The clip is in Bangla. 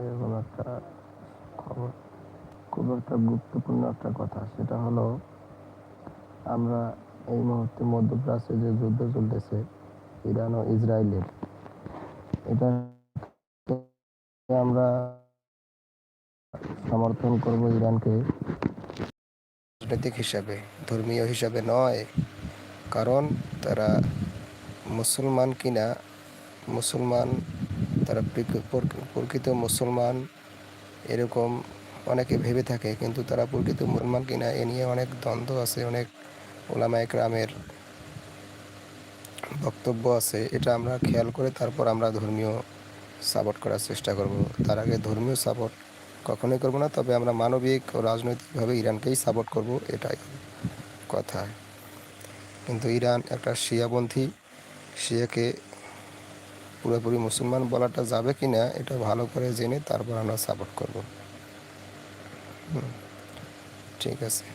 এরকম একটা খবর, খুব একটা গুরুত্বপূর্ণ একটা কথা। সেটা হলো, আমরা এই মুহূর্তে মধ্যপ্রাচ্যে যে যুদ্ধ চলতেছে ইরান ও ইসরায়েলের, এটা আমরা সমর্থন করব ইরানকে রাজনৈতিক হিসাবে, ধর্মীয় হিসাবে নয়। কারণ তারা মুসলমান কিনা, মুসলমান, তারা প্রকৃত মুসলমান এরকম অনেকে ভেবে থাকে, কিন্তু তারা প্রকৃত মুসলমান কিনা এ নিয়ে অনেক দ্বন্দ্ব আছে, অনেক ওলামায়ে কেরামের বক্তব্য আছে। এটা আমরা খেয়াল করে তারপর আমরা ধর্মীয় সাপোর্ট করার চেষ্টা করব। তার আগে ধর্মীয় সাপোর্ট কখনোই করব না, তবে আমরা মানবিক ও রাজনৈতিকভাবে ইরানকেই সাপোর্ট করব, এটাই কথা। কিন্তু ইরান একটা শিয়াপন্থী, শিয়াকে পুরোপুরি মুসলমান বলাটা যাবে কি না এটা ভালো করে জেনে তারপর আমরা সাপোর্ট করব। ঠিক আছে।